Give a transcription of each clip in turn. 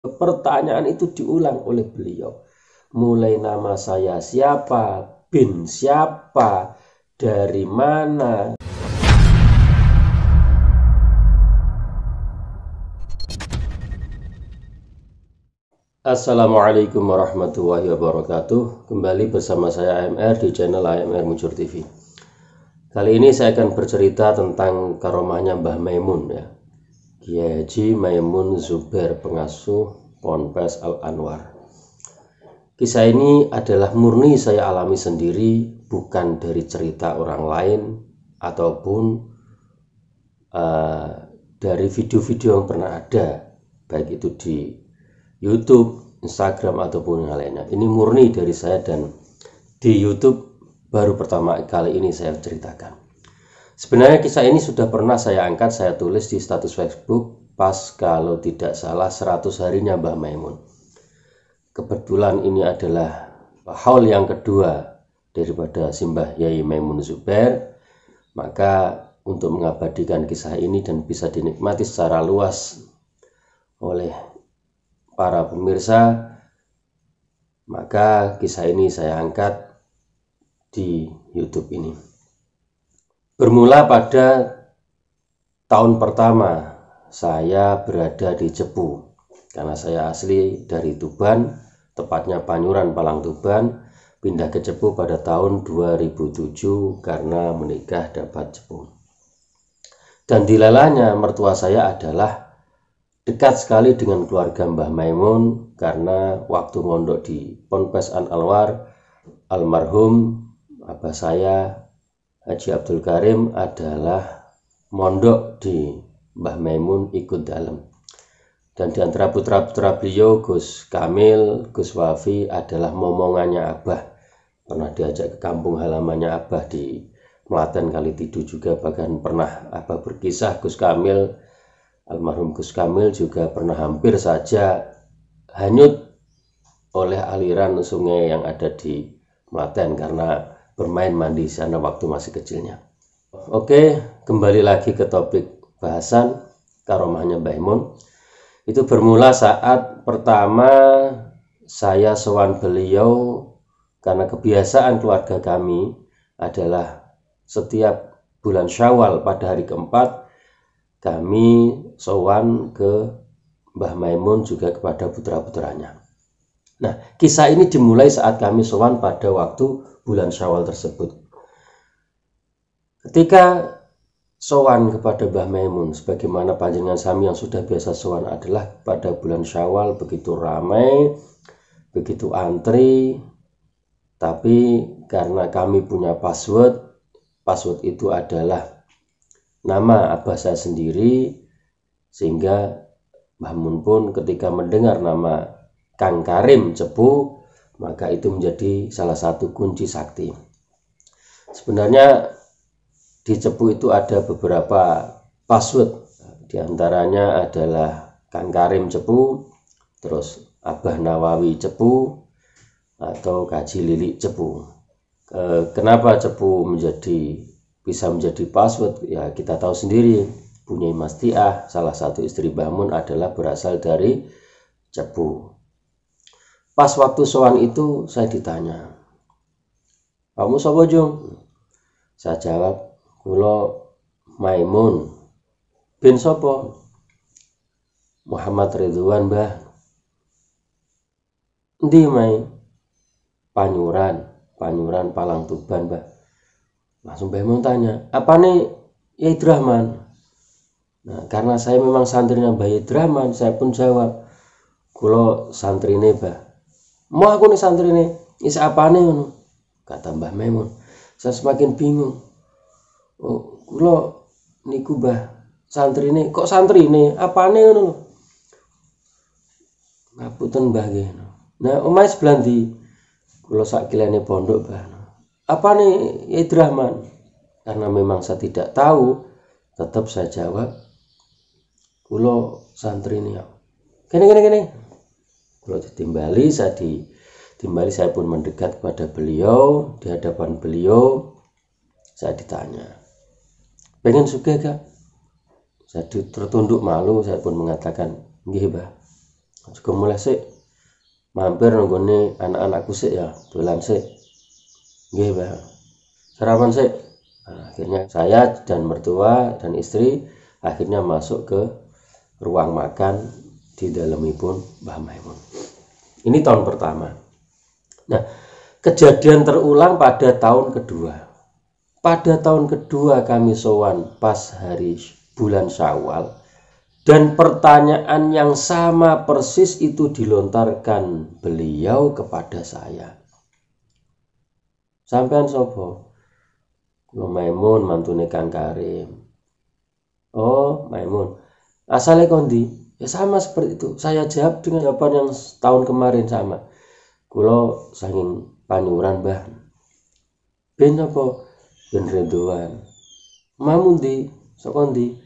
Pertanyaan itu diulang oleh beliau. Mulai nama saya siapa, bin siapa, dari mana. Assalamualaikum warahmatullahi wabarakatuh. Kembali bersama saya AMR di channel AMR Muncur TV. Kali ini saya akan bercerita tentang karomahnya Mbah Maimun, ya, Kiai Haji Maimun Zubair, pengasuh Ponpes Al Anwar. Kisah ini adalah murni saya alami sendiri, bukan dari cerita orang lain ataupun dari video-video yang pernah ada, baik itu di YouTube, Instagram, ataupun yang lainnya. Ini murni dari saya, dan di YouTube baru pertama kali ini saya ceritakan. Sebenarnya kisah ini sudah pernah saya angkat, saya tulis di status Facebook pas kalau tidak salah 100 harinya Mbah Maimun. Kebetulan ini adalah haul yang kedua daripada Simbah Yai Maimun Zubair, maka untuk mengabadikan kisah ini dan bisa dinikmati secara luas oleh para pemirsa, maka kisah ini saya angkat di YouTube ini. Bermula pada tahun pertama saya berada di Cepu, karena saya asli dari Tuban, tepatnya Panyuran, Palang Tuban, pindah ke Cepu pada tahun 2007 karena menikah dapat Cepu. Dan dilalanya mertua saya adalah dekat sekali dengan keluarga Mbah Maimun, karena waktu mondok di Ponpes Al Anwar, almarhum abah saya Haji Abdul Karim adalah mondok di Mbah Maimun ikut dalam. Dan di antara putra-putra beliau, Gus Kamil, Gus Wafi adalah momongannya abah. Pernah diajak ke kampung halamannya abah di Melaten Kalitidu juga, bahkan pernah abah berkisah Gus Kamil, almarhum Gus Kamil juga pernah hampir saja hanyut oleh aliran sungai yang ada di Melaten karena bermain mandi di sana waktu masih kecilnya. Oke, kembali lagi ke topik bahasan karomahnya Mbah Maimun. Itu bermula saat pertama saya sowan beliau, karena kebiasaan keluarga kami adalah setiap bulan Syawal pada hari keempat kami sowan ke Mbah Maimun juga kepada putra-putranya. Nah, kisah ini dimulai saat kami sowan pada waktu bulan Syawal tersebut. Ketika sowan kepada Mbah Maimun, sebagaimana panjenengan sami yang sudah biasa sowan adalah pada bulan Syawal, begitu ramai, begitu antri. Tapi karena kami punya password itu adalah nama abah saya sendiri, sehingga Mbah Mun pun ketika mendengar nama Kang Karim Cepu, maka itu menjadi salah satu kunci sakti. Sebenarnya di Cepu itu ada beberapa password, diantaranya adalah Kang Karim Cepu, terus Abah Nawawi Cepu, atau Kaji Lilik Cepu. Kenapa Cepu bisa menjadi password? Ya kita tahu sendiri, Bunyai Mastiah, salah satu istri Mbah Mun, adalah berasal dari Cepu. Pas waktu sowan itu saya ditanya, "Kamu sapa, Jung?" Saya jawab, "Kula Maimun." "Bin sapa?" "Muhammad Ridwan, Mbah." "Endi, Mai?" Panyuran Palang Tuban, Mbah." Langsung Mbah Mun tanya, "Apa nih Yai Drahman?" Nah, karena saya memang santrinya Mbah Yai Drahman, saya pun jawab, "Kula santrine, Mbah." "Mau aku nih santrine, is apane ngono?" kata Mbah Maimun. Saya semakin bingung. "Oh, kula niku, Mbah, santrine." "Kok santrine? Apane ngono?" "Ngapunten, Mbah nggih." "Nah, omahe sebelah ndi?" "Kula sakilene pondok, Mbah." "Apane Yai Drahman?" Karena memang saya tidak tahu, tetap saya jawab, "Kula santrine." Kene. Kalau ditimbali, saya pun mendekat kepada beliau. Di hadapan beliau saya ditanya, "Pengen sugih, Kak?" Saya tertunduk malu, saya pun mengatakan, "Nggih, Mbah." juga mulai sik mampir nonggone anak-anakku sik ya, dolan sik. Nggih, Mbah. Sarapan sik. Nah, akhirnya saya dan mertua dan istri akhirnya masuk ke ruang makan di dalemipun Mbah Maimun. Ini tahun pertama. Nah, kejadian terulang pada tahun kedua. Pada tahun kedua kami sowan pas hari bulan Syawal. Dan pertanyaan yang sama persis itu dilontarkan beliau kepada saya. Sampean sopo? Kulo Maimun, mantune Kang Karim. Oh, Maimun. Asale kondi? Ya sama seperti itu. Saya jawab dengan jawaban yang tahun kemarin sama. Kulo saking Panyuran, Mbah. Ben apa? Ben Ridwan. Mamun di, saka ndi?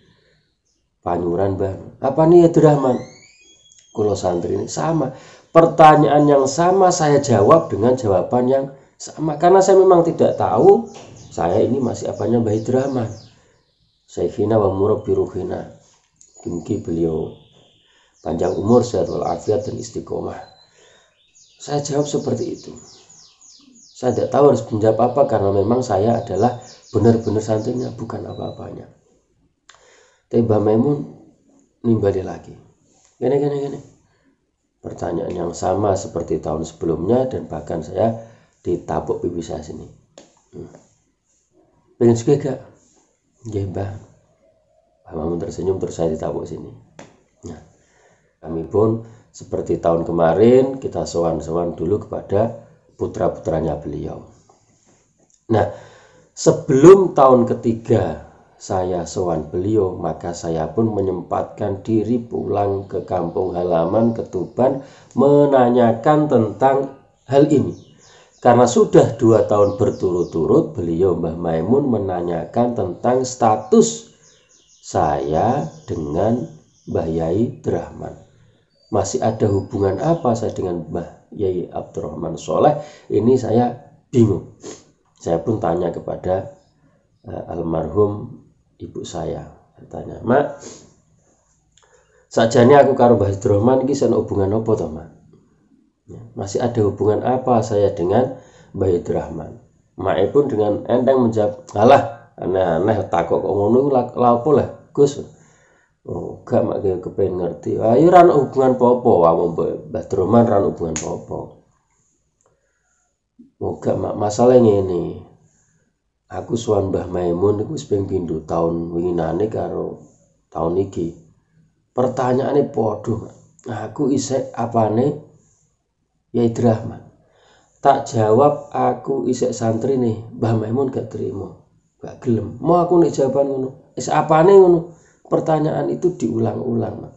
Panyuran, Mbah. Apa nih Abdurrahman? Kulo santri ini sama. Pertanyaan yang sama saya jawab dengan jawaban yang sama. Karena saya memang tidak tahu saya ini masih apanya Mbah Abdurrahman. Syekhina wa murabbiruhina. Mungkin beliau panjang umur, sehat walafiat dan istiqomah. Saya jawab seperti itu. Saya tidak tahu harus menjawab apa karena memang saya adalah benar-benar santrinya, bukan apa-apanya. Tapi Mbah Maimun nimbali lagi. Gini. Pertanyaan yang sama seperti tahun sebelumnya dan bahkan saya ditabuk pipi saya sini. Pengen juga gak? Nggih, Mbah. Mbah Maimun tersenyum terus saya ditabuk sini. Nah, kami pun seperti tahun kemarin kita sowan-sowan dulu kepada putra-putranya beliau. Nah, sebelum tahun ketiga saya sowan beliau, maka saya pun menyempatkan diri pulang ke kampung halaman ke Tuban menanyakan tentang hal ini. Karena sudah 2 tahun berturut-turut beliau Mbah Maimun menanyakan tentang status saya dengan Mbah Yai Abdurrahman. Masih ada hubungan apa saya dengan Mbah Yai Abdurrahman Soleh? Ini saya bingung. Saya pun tanya kepada almarhum ibu saya. Saya tanya, Mak, sajane aku karo Mbah Abdurrahman iki ana hubungan apa to, Mak? Ya, masih ada hubungan apa saya dengan Mbah Abdurrahman? Mak pun dengan enteng menjawab, "Alah, aneh-aneh takok kok ngono lha apa lah, Gus?" Oh, gak mak kepengen ngerti. Ayo ran hubungan apa-apa, wong Mbah Abdurrahman ran hubungan apa-apa. Oh, gak mak, masalah ngene. Aku sowan Mbah Maimun iku wis ping pindho tahun winginane karo tahun iki. Pertanyaane padha. Aku isih apane Yai Abdurrahman. Tak jawab aku isih santri nih. Mbah Maimun gak terima. Gak gelem. Mau aku nek jawaban ngono. Isih apane ngono? Pertanyaan itu diulang-ulang.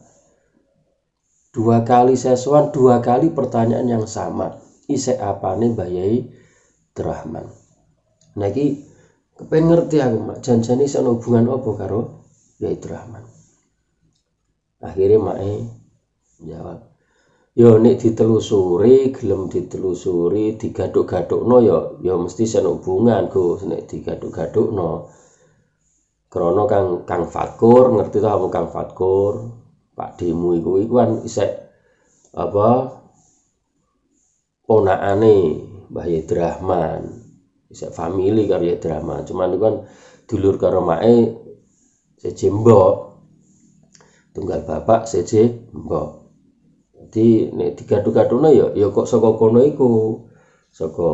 2 kali saya sowan, 2 kali pertanyaan yang sama. Isih apane Mbah Yai Abdurrahman. Nah iki kepengen ngerti aku, Mak, janjane ana hubungan apa karo Yai Abdurrahman. Akhirnya Mae jawab, yo nek ditelusuri, gelem ditelusuri, digaduk-gadukno ya mesti ana hubungan, Gus, nek digaduk-gadukno. Krana Kang Fatkur, ngerti ta apa Kang Fatkur? Pak Demu iku kan isih apa ponakane Mbah Yai Abdurrahman. Isih famili karo Yai Abdurrahman. Cuman iku kan dulur karo mae seje mbok. Tunggal bapak seje mbok. Jadi nek digaduk-gadukno ya kok saka kono iku. Saka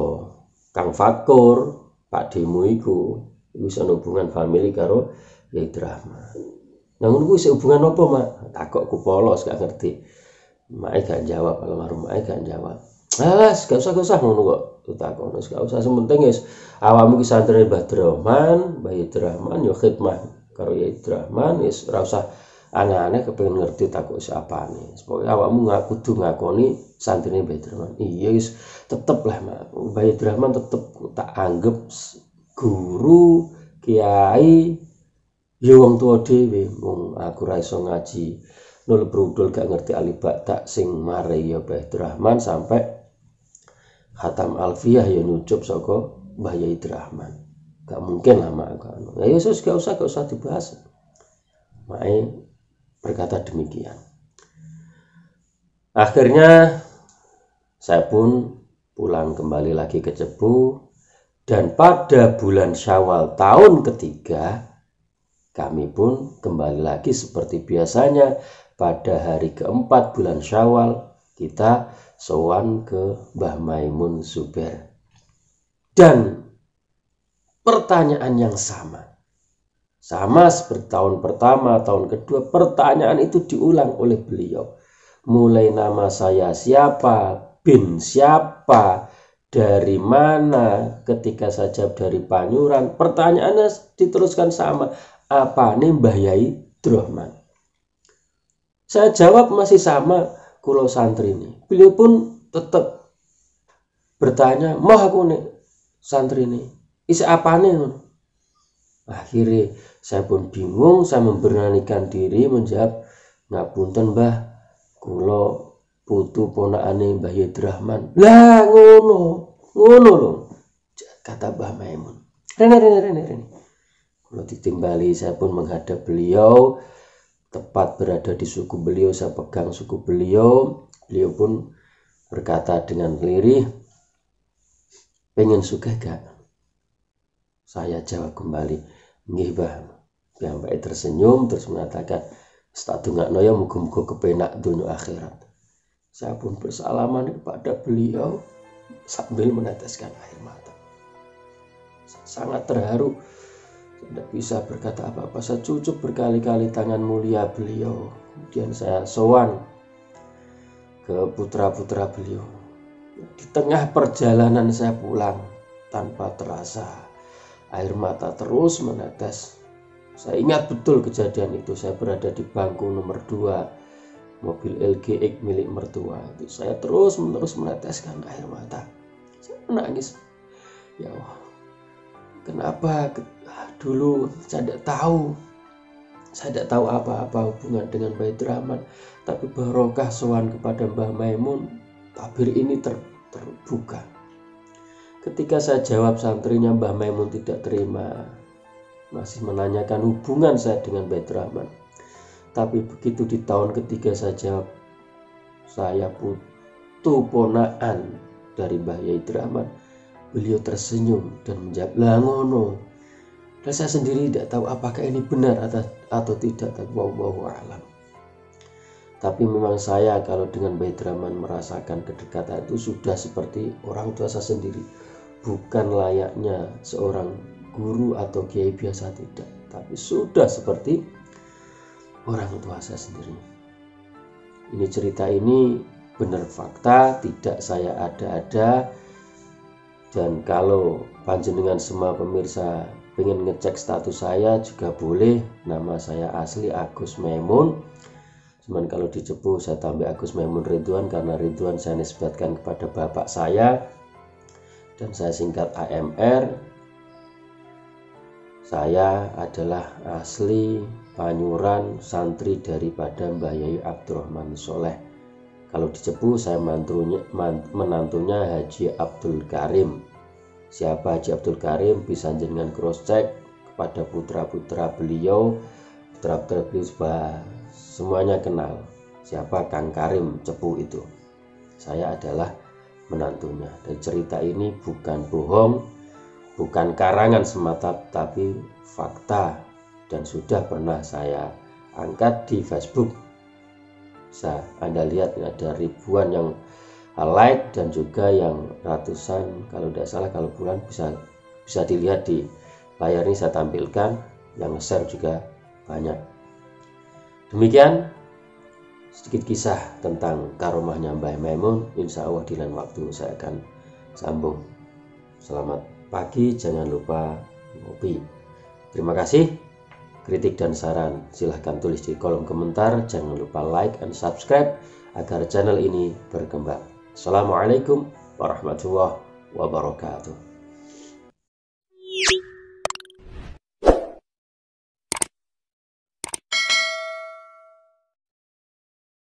Kang Fatkur, Pak Demu iku. Wis ana hubungan famili karo Yai Abdurrahman. Nah ngono kuwi hubungan apa, Mak? Takokku polos gak ngerti. Mak gak jawab, almarhum Mak gak jawab. Gak usah ngono kok. Takokno gak usah, sementing wis awakmu ki santri Mbah Abdurrahman, Mbah Yai Abdurrahman yo khidmah karo Yai Abdurrahman, wis ora usah aneh-aneh kepengen ngerti takok siapane. Pokoke awakmu kudu ngakoni santrine Mbah Abdurrahman. Iya wis tetep lah, Mak. Mbah Yai Abdurrahman tetep tak anggap guru, kiai, ya wong tua dhewe. Wong aku ra iso ngaji nul brudul gak ngerti alibak tak sing mare ya Mbah Abdurrahman sampai khatam alfiyah ya nyucup saka Mbah Yai Abdurrahman. Gak mungkin lah Mak. Ya Yesus gak usah dibahas. Mak berkata demikian. Akhirnya saya pun pulang kembali lagi ke Cepu, dan pada bulan Syawal tahun ketiga kami pun kembali lagi seperti biasanya. Pada hari keempat bulan Syawal kita sowan ke Mbah Maimun Zuber. Dan pertanyaan yang sama seperti tahun pertama, tahun kedua, pertanyaan itu diulang oleh beliau. Mulai nama saya siapa, bin siapa, dari mana, ketika saya jawab dari Panyuran, pertanyaannya diteruskan sama, apa nih Mbah Yai Drahman. Saya jawab masih sama, kulo santri ini. Beliau pun tetap bertanya, mau aku nih santri ini, isi apa nih? Akhirnya saya pun bingung, saya memberanikan diri menjawab, ngapunten Mbah, kulo putu ponakane Mbah Yai Drahman. Lah ngono loh, kata Mbah Maimun. Rene. Kulo ditimbali, saya pun menghadap beliau, tepat berada di suku beliau, saya pegang suku beliau. Beliau pun berkata dengan lirih, pengen sugih gak? Saya jawab kembali, nggih Mbah. Piyambake tersenyum terus mengatakan, tak dongakno ya muga-muga kepenak dunia akhirat. Saya pun bersalaman kepada beliau sambil meneteskan air mata. Saya sangat terharu, tidak bisa berkata apa-apa. Saya cucuk berkali-kali tangan mulia beliau. Kemudian saya sowan ke putra-putra beliau. Di tengah perjalanan saya pulang, tanpa terasa air mata terus menetes. Saya ingat betul kejadian itu. Saya berada di bangku nomor 2 mobil LGX milik mertua. Itu saya terus-menerus meneteskan air mata. Saya menangis. Ya Allah, kenapa dulu saya tidak tahu apa-apa hubungan dengan Mbah Drahman, tapi barokah sowan kepada Mbah Maimun, tabir ini terbuka. Ketika saya jawab, santrinya Mbah Maimun tidak terima, masih menanyakan hubungan saya dengan Mbah Drahman. Tapi begitu di tahun ketiga saya jawab, saya putu ponaan dari Mbah Yai Drahman, beliau tersenyum dan menjawab, lah ngono. Dan saya sendiri tidak tahu apakah ini benar atau tidak, tapi wallahu a'lam. Tapi memang saya kalau dengan Mbah Drahman merasakan kedekatan itu sudah seperti orang tua saya sendiri. Bukan layaknya seorang guru atau kiai biasa, tidak, tapi sudah seperti orang tua saya sendiri. Ini cerita ini benar fakta, tidak saya ada-ada. Dan kalau panjenengan semua pemirsa pengen ngecek status saya juga boleh. Nama saya asli Agus Maimun. Cuman kalau di Cepu saya tambah Agus Maimun Ridwan karena Ridwan saya nisbatkan kepada bapak saya. Dan saya singkat AMR. Saya adalah asli Panyuran, santri daripada Mbah Yai Abdurrahman Soleh. Kalau di Cepu saya menantunya Haji Abdul Karim. Siapa Haji Abdul Karim bisa jenengan cross check kepada putra-putra beliau. Putra-putra beliau semuanya kenal siapa Kang Karim Cepu itu. Saya adalah menantunya. Dan cerita ini bukan bohong, bukan karangan semata, tapi fakta, dan sudah pernah saya angkat di Facebook. Bisa Anda lihat ada ribuan yang like dan juga yang ratusan, kalau tidak salah kalau bulan bisa dilihat di layar ini saya tampilkan, yang share juga banyak. Demikian sedikit kisah tentang karomahnya Mbah Maimun. Insya Allah di lain waktu saya akan sambung. Selamat pagi, jangan lupa ngopi. Terima kasih. Kritik dan saran silahkan tulis di kolom komentar. Jangan lupa like dan subscribe agar channel ini berkembang. Assalamualaikum warahmatullahi wabarakatuh.